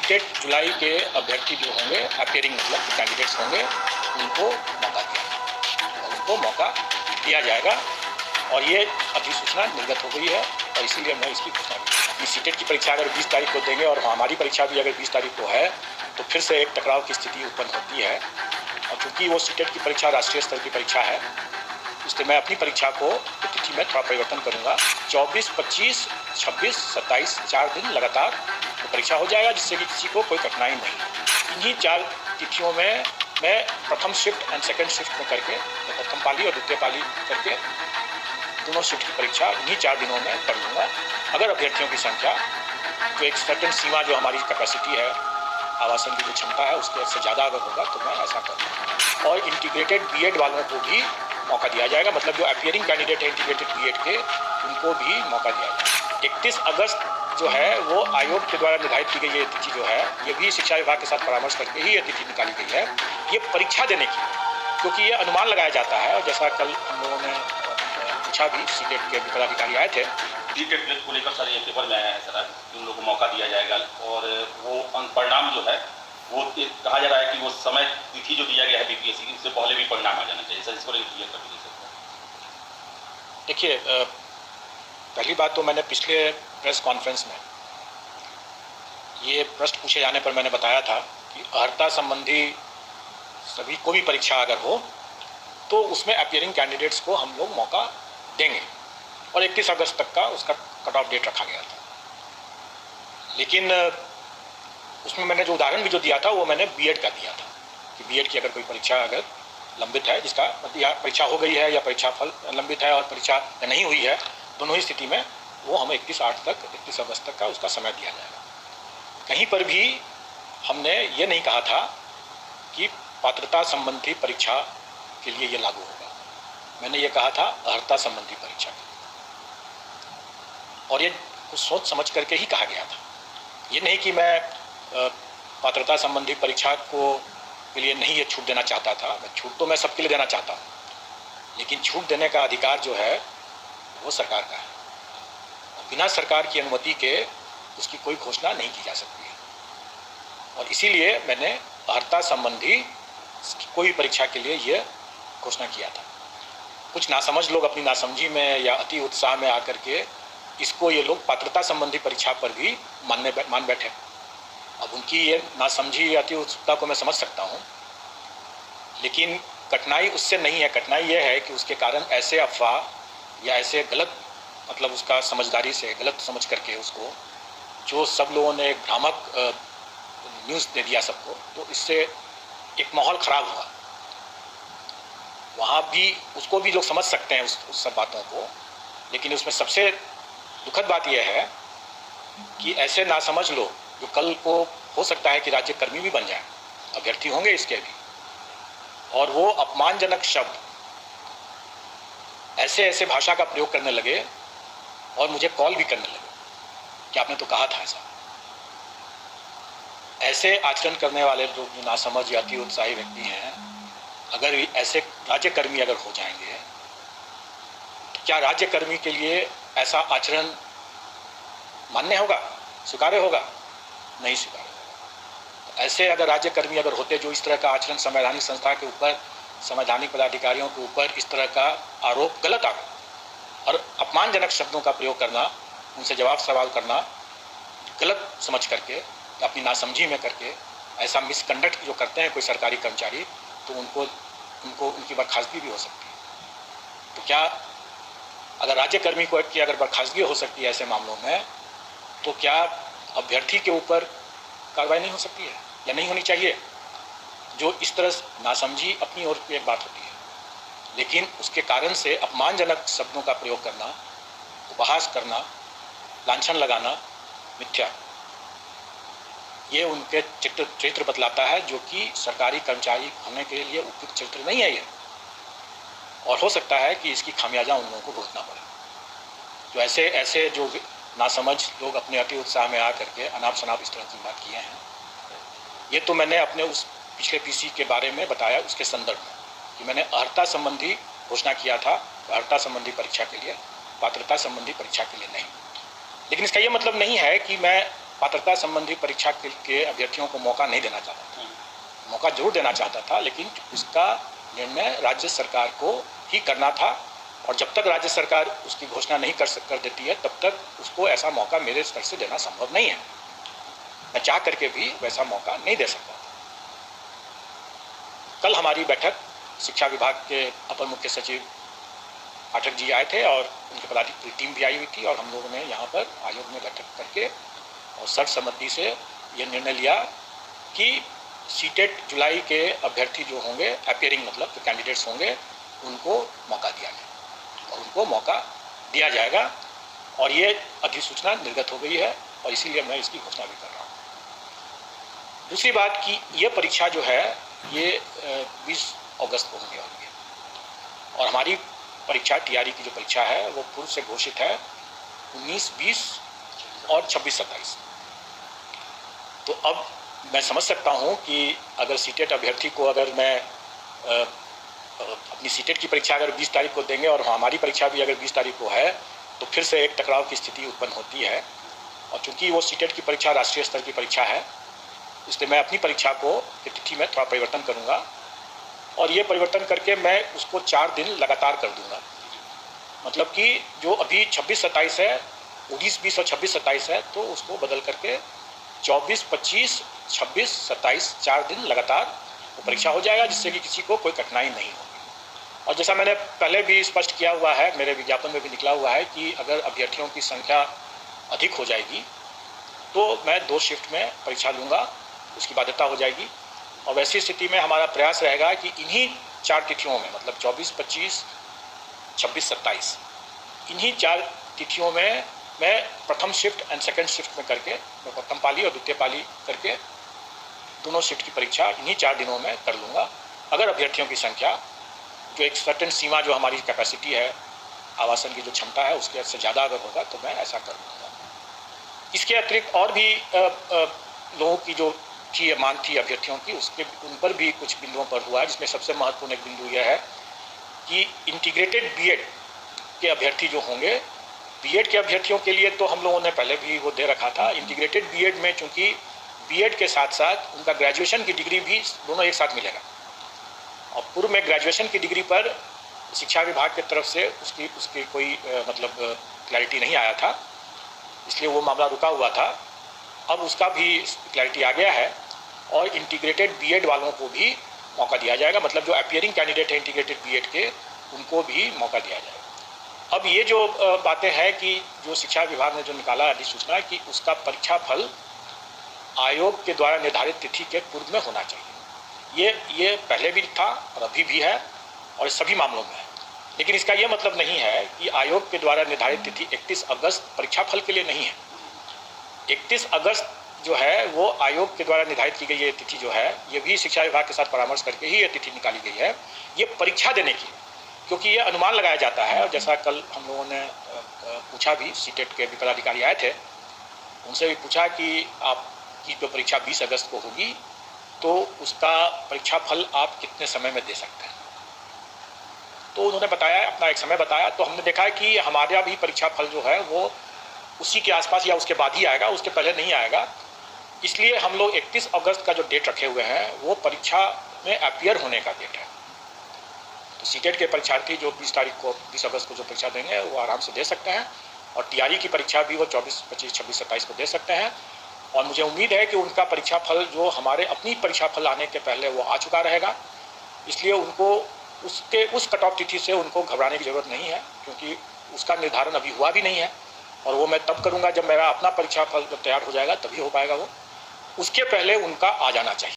CTET जुलाई के अभ्यर्थी जो होंगे, अपियरिंग मतलब कैंडिडेट्स होंगे, उनको मौका दिया जाएगा और ये अधिसूचना निर्गत हो गई है और इसीलिए मैं इसकी घोषणा की। सीटेट की परीक्षा अगर 20 तारीख को देंगे और हमारी परीक्षा भी अगर 20 तारीख को है तो फिर से एक टकराव की स्थिति उत्पन्न होती है। और चूँकि वो सीटेट की परीक्षा राष्ट्रीय स्तर की परीक्षा है, इसलिए मैं अपनी परीक्षा को तिथि में थोड़ा परिवर्तन करूँगा। 24, 25, 26, 27 4 दिन लगातार तो परीक्षा हो जाएगा, जिससे कि किसी को कोई कठिनाई नहीं। इन्हीं 4 तिथियों में मैं प्रथम शिफ्ट एंड सेकंड शिफ्ट में करके, प्रथम पाली और द्वितीय पाली करके दोनों शिफ्ट की परीक्षा इन्हीं 4 दिनों में कर लूँगा। अगर अभ्यर्थियों की संख्या जो एक सर्टेन सीमा जो हमारी कैपेसिटी है, आवासन की जो क्षमता है, उसके से ज़्यादा अगर होगा तो मैं ऐसा करूँगा। और इंटीग्रेटेड बीएड वालों को भी मौका दिया जाएगा, मतलब जो अपियरिंग कैंडिडेट है इंटीग्रेटेड बीएड के, उनको भी मौका दिया जाएगा। 31 अगस्त जो है वो आयोग के द्वारा निर्धारित की गई ये तिथि जो है, ये भी शिक्षा विभाग के साथ परामर्श करके ही ये तिथि निकाली गई है, ये परीक्षा देने की, क्योंकि ये अनुमान लगाया जाता है। और जैसा कल हम लोगों ने पूछा भी, सीटेट के पदाधिकारी आए थे, सीटेट को लेकर सर ये पेपर में आया है सर, उन लोगों को मौका दिया जाएगा और वो परिणाम जो है वो कहा जा रहा है कि वो समय तिथि जो दिया गया है बीपीएससी की, उससे पहले भी परिणाम आ जाना चाहिए सर, इसको क्लियर कर दीजिए सर। देखिए, पहली बात तो मैंने पिछले प्रेस कॉन्फ्रेंस में ये प्रश्न पूछे जाने पर मैंने बताया था कि अर्हता संबंधी सभी को भी परीक्षा अगर हो तो उसमें अपियरिंग कैंडिडेट्स को हम लोग मौका देंगे और 31 अगस्त तक का उसका कट ऑफ डेट रखा गया था। लेकिन उसमें मैंने जो उदाहरण भी जो दिया था वो मैंने बीएड का दिया था कि बीएड की अगर कोई परीक्षा अगर लंबित है, जिसका या परीक्षा हो गई है या परीक्षा फल लंबित है और परीक्षा नहीं हुई है, दोनों ही स्थिति में वो हमें 31 अगस्त तक का उसका समय दिया जाएगा। कहीं पर भी हमने ये नहीं कहा था कि पात्रता संबंधी परीक्षा के लिए ये लागू होगा, मैंने ये कहा था अर्हता संबंधी परीक्षा के, और ये कुछ सोच समझ करके ही कहा गया था। ये नहीं कि मैं पात्रता संबंधी परीक्षा के लिए नहीं ये छूट देना चाहता था, मैं छूट तो मैं सबके लिए देना चाहता हूँ, लेकिन छूट देने का अधिकार जो है वो सरकार का है और बिना सरकार की अनुमति के उसकी कोई घोषणा नहीं की जा सकती है। और इसीलिए मैंने अर्हता संबंधी कोई परीक्षा के लिए ये घोषणा किया था। कुछ नासमझ लोग अपनी नासमझी में या अति उत्साह में आकर के इसको ये लोग पात्रता संबंधी परीक्षा पर भी मान बैठे। अब उनकी ये नासमझी या अति उत्सुकता को मैं समझ सकता हूँ, लेकिन कठिनाई उससे नहीं है। कठिनाई ये है कि उसके कारण ऐसे अफवाह या ऐसे गलत, मतलब उसका समझदारी से गलत समझ करके उसको जो सब लोगों ने भ्रामक न्यूज़ दे दिया सबको, तो इससे एक माहौल ख़राब हुआ। वहाँ भी उसको भी लोग समझ सकते हैं उस सब बातों को, लेकिन उसमें सबसे दुखद बात यह है कि ऐसे नासमझ लोग जो कल को हो सकता है कि राज्य कर्मी भी बन जाए, अभ्यर्थी होंगे इसके भी, और वो अपमानजनक शब्द ऐसे भाषा का प्रयोग करने लगे और मुझे कॉल भी करने लगे कि आपने तो कहा था ऐसा। ऐसे आचरण करने वाले लोग जो नासमझ या अति उत्साही व्यक्ति हैं, अगर ऐसे राज्यकर्मी अगर हो जाएंगे तो क्या राज्यकर्मी के लिए ऐसा आचरण मान्य होगा, स्वीकार्य होगा? नहीं स्वीकार्य होगा। तो ऐसे अगर राज्यकर्मी अगर होते जो इस तरह का आचरण संवैधानिक संस्था के ऊपर, संवैधानिक पदाधिकारियों के ऊपर इस तरह का आरोप, गलत आरोप और अपमानजनक शब्दों का प्रयोग करना, उनसे जवाब सवाल करना गलत समझ करके, अपनी नासमझी में करके ऐसा मिसकंडक्ट जो करते हैं कोई सरकारी कर्मचारी, तो उनको उनकी बर्खास्तगी भी हो सकती है। तो क्या अगर राज्यकर्मी को की अगर बर्खास्तगी हो सकती है ऐसे मामलों में, तो क्या अभ्यर्थी के ऊपर कार्रवाई नहीं हो सकती है या नहीं होनी चाहिए? जो इस तरह नासमझी अपनी ओर की एक बात होती है, लेकिन उसके कारण से अपमानजनक शब्दों का प्रयोग करना, उपहास करना, लांछन लगाना मिथ्या, ये उनके चरित्र बतलाता है, जो कि सरकारी कर्मचारी होने के लिए उपयुक्त चरित्र नहीं है ये, और हो सकता है कि इसकी खामियाजा उन लोगों को भुगतना पड़े। जो ऐसे जो नासमझ लोग अपने अति उत्साह में आ करके अनाप शनाप इस तरह की बात किए हैं, ये तो मैंने अपने उस पिछले पीसी के बारे में बताया, उसके संदर्भ में कि मैंने अर्हता संबंधी घोषणा किया था, अर्हता संबंधी परीक्षा के लिए, पात्रता संबंधी परीक्षा के लिए नहीं। लेकिन इसका ये मतलब नहीं है कि मैं पात्रता संबंधी परीक्षा के अभ्यर्थियों को मौका नहीं देना चाहता था। मौका जरूर देना चाहता था, लेकिन उसका निर्णय राज्य सरकार को ही करना था, और जब तक राज्य सरकार उसकी घोषणा नहीं कर देती है तब तक उसको ऐसा मौका मेरे स्तर से देना संभव नहीं है। मैं चाह करके भी वैसा मौका नहीं दे सकता। कल हमारी बैठक शिक्षा विभाग के अपर मुख्य सचिव पाठक जी आए थे और उनके पदाधिकारी टीम भी आई हुई थी, और हम लोगों ने यहाँ पर आयोग में बैठक करके और सर्वसम्मति से ये निर्णय लिया कि सीटेट जुलाई के अभ्यर्थी जो होंगे, अपीयरिंग मतलब जो कैंडिडेट्स होंगे, उनको मौका दिया जाए और उनको मौका दिया जाएगा। और ये अधिसूचना निर्गत हो गई है और इसीलिए मैं इसकी घोषणा भी कर रहा हूँ। दूसरी बात कि ये परीक्षा जो है ये 20 अगस्त को होने वाली है, और हमारी परीक्षा टीआरई की जो परीक्षा है वो पूर्व से घोषित है 19, 20 और 26, 27। तो अब मैं समझ सकता हूँ कि अगर सीटेट अभ्यर्थी को अगर मैं अपनी सीटेट की परीक्षा अगर 20 तारीख को देंगे और हमारी परीक्षा भी अगर 20 तारीख को है, तो फिर से एक टकराव की स्थिति उत्पन्न होती है। और चूंकि वो सीटेट की परीक्षा राष्ट्रीय स्तर की परीक्षा है, इसलिए मैं अपनी परीक्षा को तिथि में थोड़ा परिवर्तन करूँगा, और ये परिवर्तन करके मैं उसको 4 दिन लगातार कर दूँगा। मतलब कि जो अभी 26, 27 है, 19, 20 और 26, 27 है, तो उसको बदल करके 24, 25, 26, 27 4 दिन लगातार वो परीक्षा हो जाएगा, जिससे कि किसी को कोई कठिनाई नहीं होगी। और जैसा मैंने पहले भी स्पष्ट किया हुआ है, मेरे विज्ञापन में भी निकला हुआ है कि अगर अभ्यर्थियों की संख्या अधिक हो जाएगी तो मैं 2 शिफ्ट में परीक्षा लूँगा, उसकी बाध्यता हो जाएगी। और वैसी स्थिति में हमारा प्रयास रहेगा कि इन्हीं 4 तिथियों में, मतलब 24, 25, 26, 27, इन्हीं 4 तिथियों में मैं प्रथम शिफ्ट एंड सेकंड शिफ्ट में करके, मैं प्रथम पाली और द्वितीय पाली करके दोनों शिफ्ट की परीक्षा इन्हीं 4 दिनों में कर लूँगा। अगर अभ्यर्थियों की संख्या जो एक सर्टेन सीमा जो हमारी कैपेसिटी है, आवासन की जो क्षमता है, उसके से ज़्यादा अगर होगा तो मैं ऐसा कर लूँगा। इसके अतिरिक्त और भी लोगों की जो थी मांग थी अभ्यर्थियों की, उन पर भी कुछ बिंदुओं पर हुआ है, जिसमें सबसे महत्वपूर्ण एक बिंदु यह है कि इंटीग्रेटेड बीएड के अभ्यर्थी जो होंगे, बीएड के अभ्यर्थियों के लिए तो हम लोगों ने पहले भी वो दे रखा था। इंटीग्रेटेड बीएड में चूंकि बीएड के साथ साथ उनका ग्रेजुएशन की डिग्री भी दोनों एक साथ मिलेगा, और पूर्व में ग्रेजुएशन की डिग्री पर शिक्षा विभाग की तरफ से उसकी कोई मतलब क्लैरिटी नहीं आया था, इसलिए वो मामला रुका हुआ था। अब उसका भी क्लैरिटी आ गया है और इंटीग्रेटेड बीएड वालों को भी मौका दिया जाएगा, मतलब जो अपीयरिंग कैंडिडेट है इंटीग्रेटेड बीएड के, उनको भी मौका दिया जाएगा। अब ये जो बातें हैं कि जो शिक्षा विभाग ने जो निकाला अधिसूचना कि उसका परीक्षा फल आयोग के द्वारा निर्धारित तिथि के पूर्व में होना चाहिए, ये पहले भी था और अभी भी है और सभी मामलों में है। लेकिन इसका ये मतलब नहीं है कि आयोग के द्वारा निर्धारित तिथि 31 अगस्त परीक्षा फल के लिए नहीं है। 31 अगस्त जो है वो आयोग के द्वारा निर्धारित की गई ये तिथि जो है, ये भी शिक्षा विभाग के साथ परामर्श करके ही ये तिथि निकाली गई है, ये परीक्षा देने की, क्योंकि ये अनुमान लगाया जाता है। और जैसा कल हम लोगों ने पूछा भी, सीटेट के भी पदाधिकारी आए थे, उनसे भी पूछा कि आपकी जो परीक्षा 20 अगस्त को होगी तो उसका परीक्षा फल आप कितने समय में दे सकते हैं। तो उन्होंने बताया, अपना एक समय बताया, तो हमने देखा है कि हमारा भी परीक्षा फल जो है वो उसी के आसपास या उसके बाद ही आएगा, उसके पहले नहीं आएगा। इसलिए हम लोग 31 अगस्त का जो डेट रखे हुए हैं वो परीक्षा में अपीयर होने का डेट है। तो सीटेट के परीक्षार्थी जो 20 अगस्त को जो परीक्षा देंगे वो आराम से दे सकते हैं, और टीआरई की परीक्षा भी वो 24, 25, 26, 27 को दे सकते हैं। और मुझे उम्मीद है कि उनका परीक्षा फल जो हमारे अपनी परीक्षा फल आने के पहले वो आ चुका रहेगा, इसलिए उनको उस कट ऑफ तिथि से उनको घबराने की ज़रूरत नहीं है, क्योंकि उसका निर्धारण अभी हुआ भी नहीं है। और वो मैं तब करूँगा जब मेरा अपना परीक्षा फल जब तैयार हो जाएगा, तभी हो पाएगा वो। उसके पहले उनका आ जाना चाहिए।